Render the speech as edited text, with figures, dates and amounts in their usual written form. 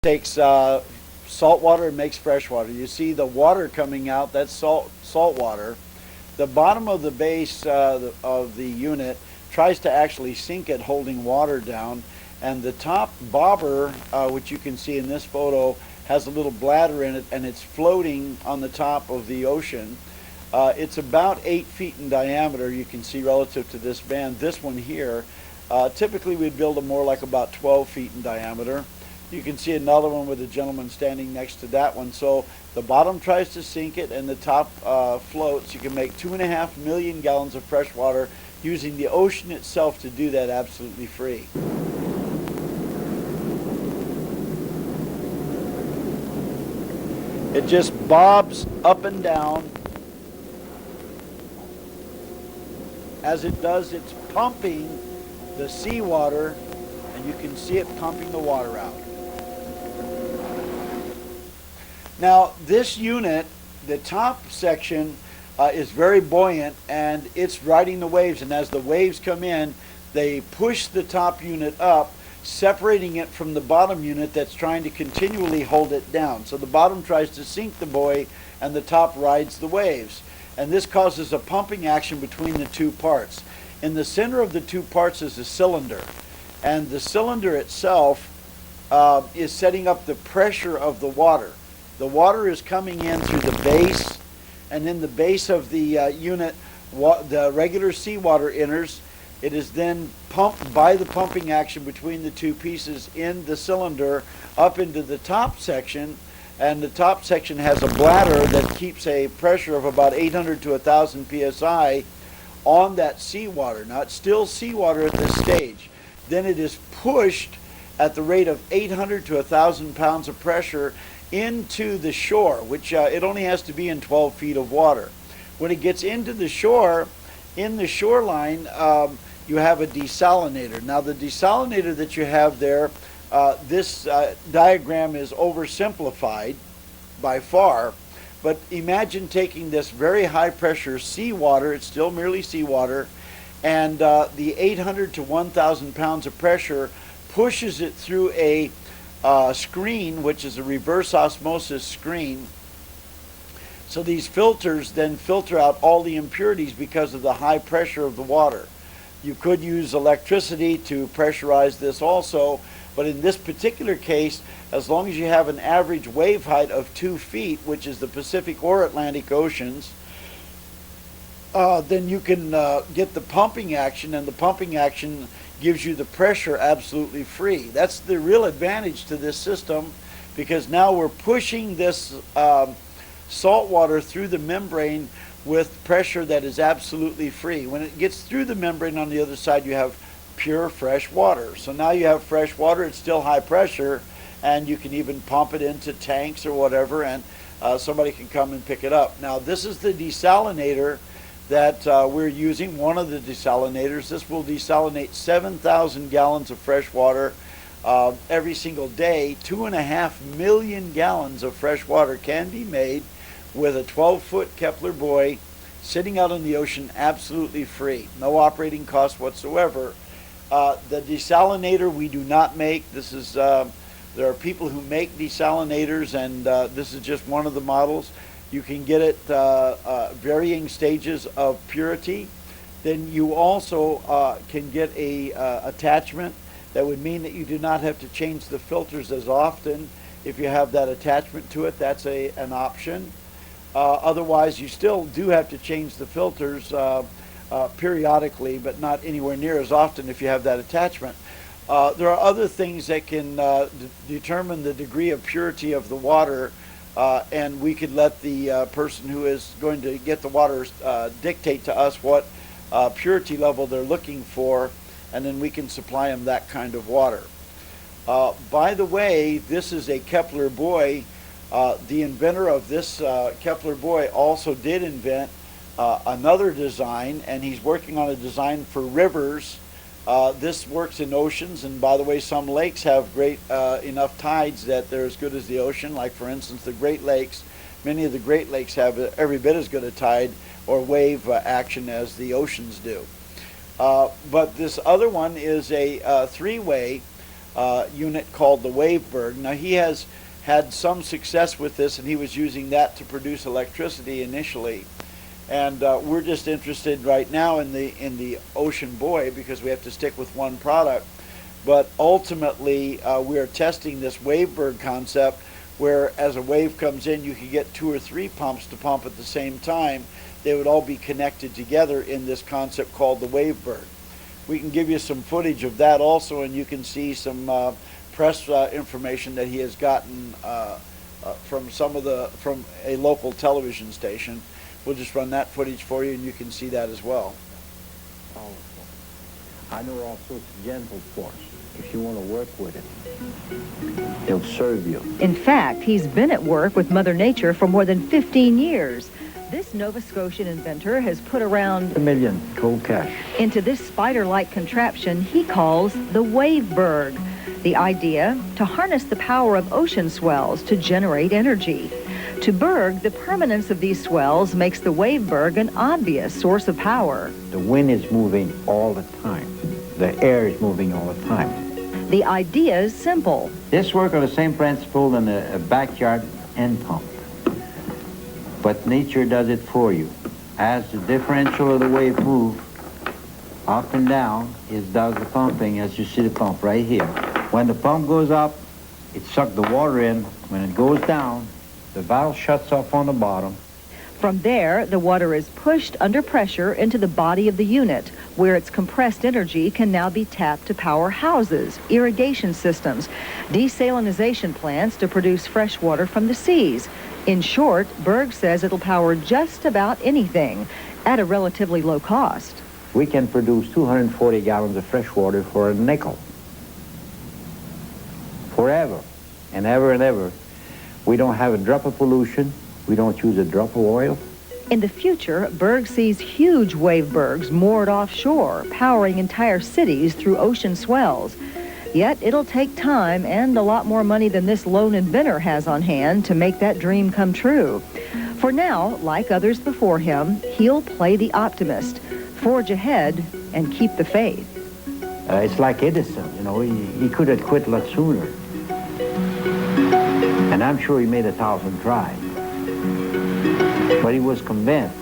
Takes salt water and makes fresh water. You see the water coming out, that's salt water. The bottom of the base of the unit tries to actually sink it, holding water down. And the top bobber, which you can see in this photo, has a little bladder in it, and it's floating on the top of the ocean. It's about 8 feet in diameter, you can see, relative to this band. This one here, typically we'd build them more like about 12 feet in diameter. You can see another one with a gentleman standing next to that one. So the bottom tries to sink it and the top floats. You can make 2.5 million gallons of fresh water using the ocean itself to do that absolutely free. It just bobs up and down. As it does, it's pumping the seawater, and you can see it pumping the water out. Now this unit, the top section is very buoyant, and it's riding the waves, and as the waves come in, they push the top unit up, separating it from the bottom unit that's trying to continually hold it down. So the bottom tries to sink the buoy and the top rides the waves, and this causes a pumping action between the two parts. In the center of the two parts is a cylinder, and the cylinder itself is setting up the pressure of the water. The water is coming in through the base, and in the base of the unit, the regular seawater enters. It is then pumped by the pumping action between the two pieces in the cylinder up into the top section, and the top section has a bladder that keeps a pressure of about 800 to 1,000 psi on that seawater. Now it's still seawater at this stage. Then it is pushed at the rate of 800 to 1,000 pounds of pressure into the shore, which it only has to be in 12 feet of water. When it gets into the shore, in the shoreline, you have a desalinator. Now the desalinator that you have there, this diagram is oversimplified by far, but imagine taking this very high pressure seawater, it's still merely seawater, and the 800 to 1,000 pounds of pressure pushes it through a screen, which is a reverse osmosis screen. So these filters then filter out all the impurities because of the high pressure of the water. You could use electricity to pressurize this also, but in this particular case, as long as you have an average wave height of 2 feet, which is the Pacific or Atlantic Oceans, then you can get the pumping action, and the pumping action gives you the pressure absolutely free. That's the real advantage to this system, because now we're pushing this salt water through the membrane with pressure that is absolutely free. When it gets through the membrane on the other side, you have pure fresh water. So now you have fresh water, it's still high pressure, and you can even pump it into tanks or whatever, and somebody can come and pick it up. Now this is the desalinator that we're using, one of the desalinators. This will desalinate 7,000 gallons of fresh water every single day. 2.5 million gallons of fresh water can be made with a 12-foot Kepler buoy sitting out in the ocean absolutely free. No operating cost whatsoever. The desalinator we do not make. This is, there are people who make desalinators, and this is just one of the models. You can get it varying stages of purity. Then you also can get a attachment that would mean that you do not have to change the filters as often. If you have that attachment to it, that's an option. Otherwise, you still do have to change the filters periodically, but not anywhere near as often if you have that attachment. There are other things that can determine the degree of purity of the water, and we could let the person who is going to get the water dictate to us what purity level they're looking for, and then we can supply them that kind of water. By the way, this is a Kepler buoy. The inventor of this Kepler buoy also did invent another design, and he's working on a design for rivers. This works in oceans, and by the way, some lakes have great enough tides that they're as good as the ocean. Like for instance, the Great Lakes. Many of the Great Lakes have every bit as good a tide or wave action as the oceans do. But this other one is a three-way unit called the Waveberg. Now he has had some success with this, and he was using that to produce electricity initially. And we're just interested right now in the Ocean Buoy because we have to stick with one product. But ultimately, we are testing this Waveberg concept where as a wave comes in, you can get 2 or 3 pumps to pump at the same time. They would all be connected together in this concept called the Waveberg. We can give you some footage of that also, and you can see some press information that he has gotten from a local television station. We'll just run that footage for you, and you can see that as well. Powerful. I know all sorts of gentle force. If you want to work with it, they'll serve you. In fact, he's been at work with Mother Nature for more than 15 years. This Nova Scotian inventor has put around $1 million cold cash into this spider-like contraption he calls the Waveberg. The idea, to harness the power of ocean swells to generate energy. To Berg, the permanence of these swells makes the Waveberg an obvious source of power. The wind is moving all the time. The air is moving all the time. The idea is simple. This works on the same principle than a backyard end pump. But nature does it for you. As the differential of the wave moves up and down, it does the pumping, as you see the pump right here. When the pump goes up, it sucks the water in. When it goes down, the valve shuts off on the bottom. From there, the water is pushed under pressure into the body of the unit, where its compressed energy can now be tapped to power houses, irrigation systems, desalinization plants to produce fresh water from the seas. In short, Berg says it'll power just about anything at a relatively low cost. We can produce 240 gallons of fresh water for a nickel. Forever and ever and ever. We don't have a drop of pollution. We don't use a drop of oil. In the future, Berg sees huge Wavebergs moored offshore, powering entire cities through ocean swells. Yet it'll take time and a lot more money than this lone inventor has on hand to make that dream come true. For now, like others before him, he'll play the optimist, forge ahead, and keep the faith. It's like Edison, you know, he could have quit a lot sooner. And I'm sure he made 1,000 tries. But he was convinced